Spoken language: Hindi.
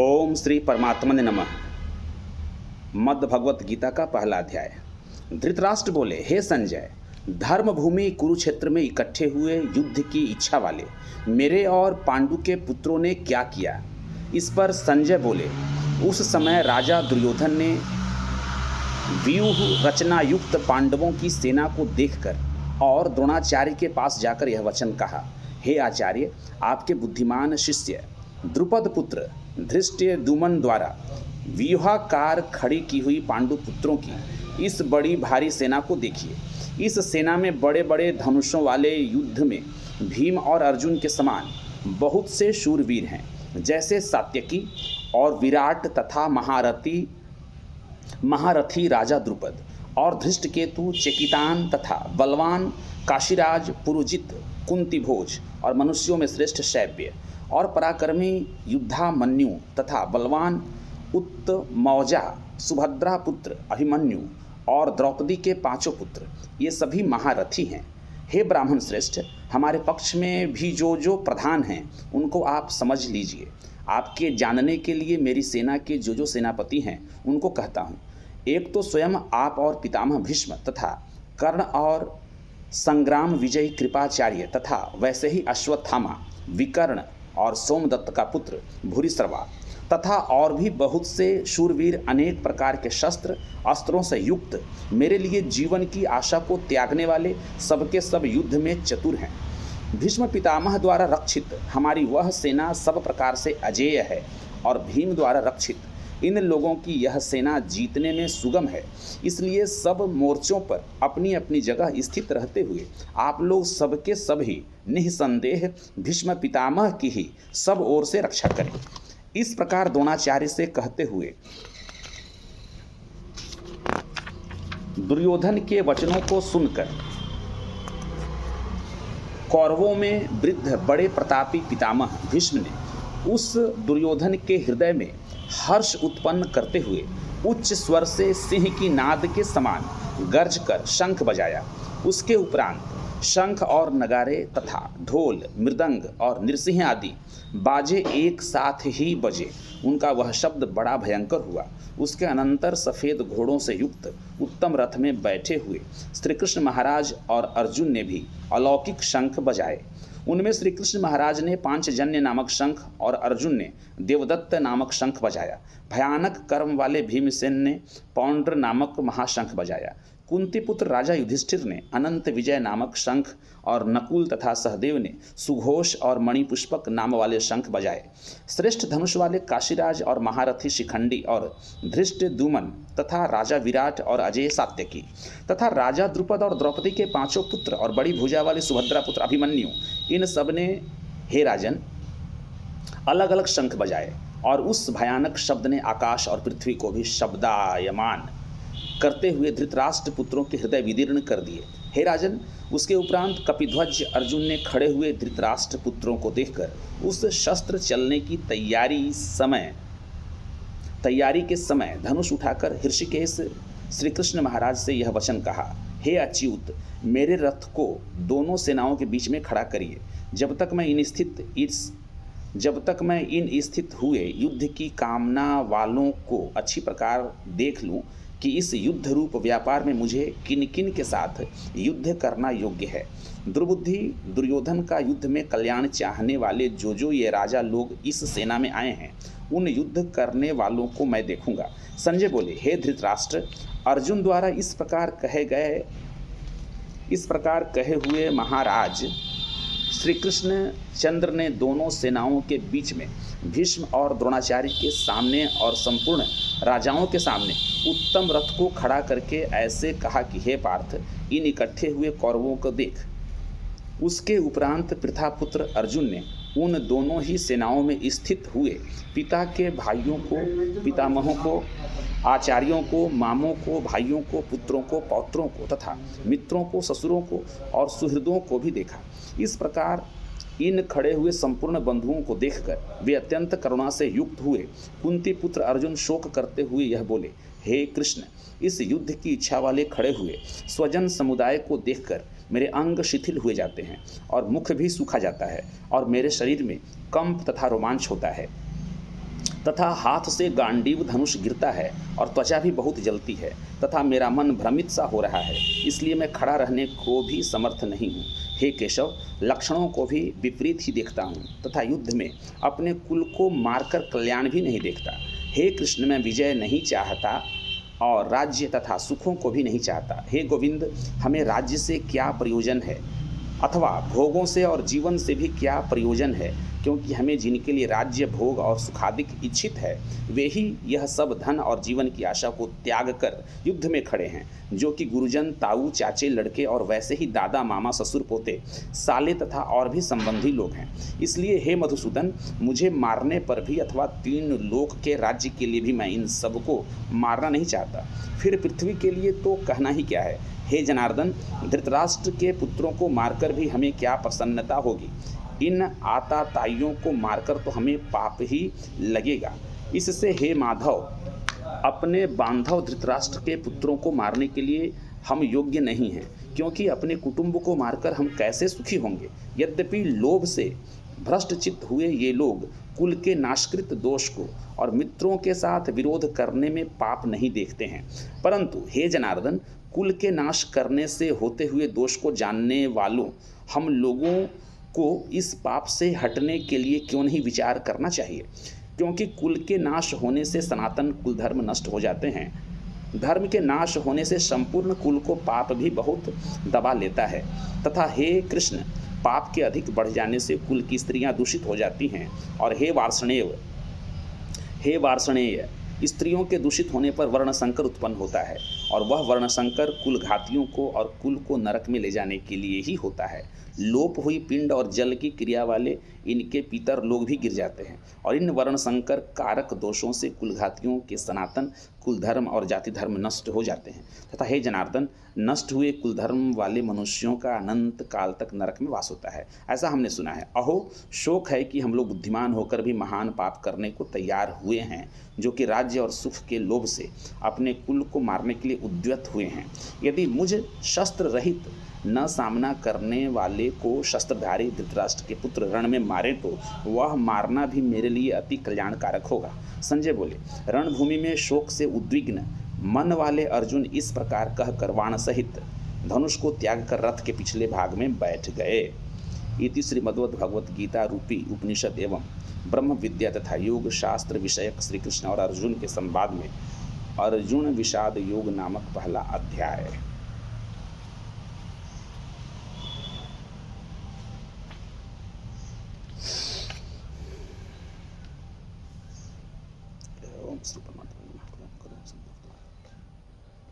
ओम श्री परमात्मने नमः। मद् भगवत गीता का पहला अध्याय। धृतराष्ट्र बोले, हे संजय, धर्मभूमि कुरुक्षेत्र में इकट्ठे हुए युद्ध की इच्छा वाले मेरे और पांडु के पुत्रों ने क्या किया। इस पर संजय बोले, उस समय राजा दुर्योधन ने व्यूह रचना युक्त पांडवों की सेना को देखकर और द्रोणाचार्य के पास जाकर यह वचन कहा, हे आचार्य, आपके बुद्धिमान शिष्य द्रुपद पुत्र धृष्टद्युम्न द्वारा व्यूहाकार खड़ी की हुई पांडु पुत्रों की इस बड़ी भारी सेना को देखिए। इस सेना में बड़े बड़े धनुषों वाले युद्ध में भीम और अर्जुन के समान बहुत से शूरवीर हैं, जैसे सात्यकी और विराट तथा महारथी राजा द्रुपद और धृष्टकेतु, चेकितान तथा बलवान काशीराज, पुरुजित, कुंतीभोज और मनुष्यों में श्रेष्ठ शैव्य और पराक्रमी युद्धामन्यु तथा बलवान उत्तमौजा, सुभद्रा पुत्र अभिमन्यु और द्रौपदी के पांचों पुत्र, ये सभी महारथी हैं। हे ब्राह्मण श्रेष्ठ, हमारे पक्ष में भी जो प्रधान हैं उनको आप समझ लीजिए। आपके जानने के लिए मेरी सेना के जो सेनापति हैं उनको कहता हूँ। एक तो स्वयं आप और पितामह भीष्म तथा कर्ण और संग्राम विजयी कृपाचार्य तथा वैसे ही अश्वत्थामा, विकर्ण और सोमदत्त का पुत्र भूरिश्रवा तथा और भी बहुत से शूरवीर अनेक प्रकार के शस्त्र अस्त्रों से युक्त, मेरे लिए जीवन की आशा को त्यागने वाले सबके सब युद्ध में चतुर हैं। भीष्म पितामह द्वारा रक्षित हमारी वह सेना सब प्रकार से अजेय है और भीम द्वारा रक्षित इन लोगों की यह सेना जीतने में सुगम है। इसलिए सब मोर्चों पर अपनी अपनी जगह स्थित रहते हुए आप लोग सबके सब ही निःसंदेह भीष्म पितामह की ही सब ओर से रक्षा करें। इस प्रकार द्रोणाचार्य से कहते हुए दुर्योधन के वचनों को सुनकर कौरवों में वृद्ध बड़े प्रतापी पितामह भीष्म ने उस दुर्योधन के हृदय में हर्ष उत्पन्न करते हुए उच्च स्वर से सिंह की नाद के समान गर्ज कर शंख बजाया। उसके उपरांत शंख और नगारे तथा ढोल, मृदंग और नृसिंह आदि बाजे एक साथ ही बजे। उनका वह शब्द बड़ा भयंकर हुआ। उसके अनंतर सफ़ेद घोड़ों से युक्त उत्तम रथ में बैठे हुए श्री कृष्ण महाराज और अर्जुन ने भी अलौकिक शंख बजाए। उनमें श्री कृष्ण महाराज ने पांचजन्य नामक शंख और अर्जुन ने देवदत्त नामक शंख बजाया। भयानक कर्म वाले भीमसेन ने पौंड्र नामक महाशंख बजाया। कुंती पुत्र राजा युधिष्ठिर ने अनंत विजय नामक शंख और नकुल तथा सहदेव ने सुघोष और मणिपुष्पक नाम वाले शंख बजाए। श्रेष्ठ धनुष वाले काशीराज और महारथी शिखंडी और धृष्टद्युम्न तथा राजा विराट और अजय सात्यकी तथा राजा द्रुपद और द्रौपदी के पांचों पुत्र और बड़ी भुजा वाले सुभद्रा पुत्र अभिमन्यु, इन सब ने, हे राजन, अलग अलग शंख बजाए और उस भयानक शब्द ने आकाश और पृथ्वी को भी शब्दायमान करते हुए धृतराष्ट्र पुत्रों के हृदय विदीर्ण कर दिए। हे राजन, उसके उपरांत कपिध्वज अर्जुन ने खड़े हुए धृतराष्ट्र पुत्रों को देखकर उस शस्त्र चलने की तैयारी के समय धनुष उठाकर ऋषिकेश श्री कृष्ण महाराज से यह वचन कहा, हे अच्युत, मेरे रथ को दोनों सेनाओं के बीच में खड़ा करिए। जब तक मैं इन स्थित हुए युद्ध की कामना वालों को अच्छी प्रकार देख लूं कि इस युद्ध रूप व्यापार में मुझे किन किन के साथ युद्ध करना योग्य है। दुर्बुद्धि दुर्योधन का युद्ध में कल्याण चाहने वाले जो ये राजा लोग इस सेना में आए हैं, उन युद्ध करने वालों को मैं देखूंगा। संजय बोले, हे धृतराष्ट्र, अर्जुन द्वारा इस प्रकार कहे हुए महाराज श्री कृष्ण चंद्र ने दोनों सेनाओं के बीच में भीष्म और द्रोणाचार्य के सामने और संपूर्ण राजाओं के सामने उत्तम रथ को खड़ा करके ऐसे कहा कि हे पार्थ, इन इकट्ठे हुए कौरवों को देख। उसके उपरांत पृथापुत्र अर्जुन ने उन दोनों ही सेनाओं में स्थित हुए पिता के भाइयों को, पितामहों को, आचार्यों को, मामों को, भाइयों को, पुत्रों को, पौत्रों को तथा मित्रों को, ससुरों को और सुहृदों को भी देखा। इस प्रकार इन खड़े हुए संपूर्ण बंधुओं को देखकर वे अत्यंत करुणा से युक्त हुए। कुंती पुत्र अर्जुन शोक करते हुए यह बोले, हे कृष्ण, इस युद्ध की इच्छा वाले खड़े हुए स्वजन समुदाय को देखकर मेरे अंग शिथिल हुए जाते हैं और मुख भी सूखा जाता है और मेरे शरीर में कंप तथा रोमांच होता है। तथा हाथ से गांडीव धनुष गिरता है और त्वचा भी बहुत जलती है तथा मेरा मन भ्रमित सा हो रहा है, इसलिए मैं खड़ा रहने को भी समर्थ नहीं हूँ। हे केशव, लक्षणों को भी विपरीत ही देखता हूँ तथा युद्ध में अपने कुल को मारकर कल्याण भी नहीं देखता। हे कृष्ण, मैं विजय नहीं चाहता और राज्य तथा सुखों को भी नहीं चाहता। हे गोविंद, हमें राज्य से क्या प्रयोजन है अथवा भोगों से और जीवन से भी क्या प्रयोजन है, क्योंकि हमें जिनके लिए राज्य भोग और सुखादिक इच्छित है वे ही यह सब धन और जीवन की आशा को त्याग कर युद्ध में खड़े हैं, जो कि गुरुजन, ताऊ, चाचे, लड़के और वैसे ही दादा, मामा, ससुर, पोते, साले तथा और भी संबंधी लोग हैं। इसलिए हे मधुसूदन, मुझे मारने पर भी अथवा 3 लोक के राज्य के लिए भी मैं इन सबको मारना नहीं चाहता। फिर पृथ्वी के लिए तो कहना ही क्या है। हे जनार्दन, धृतराष्ट्र के पुत्रों को मारकर भी हमें क्या प्रसन्नता होगी। इन आताताइयों को मारकर तो हमें पाप ही लगेगा। इससे हे माधव, अपने बांधव धृतराष्ट्र के पुत्रों को मारने के लिए हम योग्य नहीं हैं, क्योंकि अपने कुटुंब को मारकर हम कैसे सुखी होंगे। यद्यपि लोभ से भ्रष्टचित्त हुए ये लोग कुल के नाशकृत दोष को और मित्रों के साथ विरोध करने में पाप नहीं देखते हैं, परंतु हे जनार्दन, कुल के नाश करने से होते हुए दोष को जानने वालों हम लोगों को इस पाप से हटने के लिए क्यों नहीं विचार करना चाहिए, क्योंकि कुल के नाश होने से सनातन कुल धर्म नष्ट हो जाते हैं। धर्म के नाश होने से संपूर्ण कुल को पाप भी बहुत दबा लेता है तथा हे कृष्ण, पाप के अधिक बढ़ जाने से कुल की स्त्रियां दूषित हो जाती हैं। और हे वार्ष्णेय, स्त्रियों के दूषित होने पर वर्णशंकर उत्पन्न होता है और वह वर्णशंकर कुल घातियों को और कुल को नरक में ले जाने के लिए ही होता है। लोप हुई पिंड और जल की क्रिया वाले इनके पितर लोग भी गिर जाते हैं और इन वर्णशंकर कारक दोषों से कुलघातियों के सनातन कुल धर्म और जाति धर्म नष्ट हो जाते हैं तथा हे जनार्दन, नष्ट हुए कुल धर्म वाले मनुष्यों का अनंत काल तक नरक में वास होता है, ऐसा हमने सुना है। अहो, शोक है कि हम लोग बुद्धिमान होकर भी महान पाप करने को तैयार हुए हैं, जो कि राज्य और सुख के लोभ से अपने कुल को मारने के लिए उद्यत हुए हैं। यदि मुझ शस्त्र रहित न सामना करने वाले को शस्त्रधारी धृतराष्ट्र के पुत्र रण में मारे तो वह मारना भी मेरे लिए अति कल्याणकारक होगा। संजय बोले, रणभूमि में शोक से उद्विग्न मन वाले अर्जुन इस प्रकार कहकर बाण सहित धनुष को त्याग कर रथ के पिछले भाग में बैठ गए। इति श्रीमद् भगवत गीता रूपी उपनिषद एवं ब्रह्म विद्या तथा योग शास्त्र विषयक श्री कृष्ण और अर्जुन के संवाद में अर्जुन विषाद योग नामक पहला अध्याय। ओम श्री परमात्मा।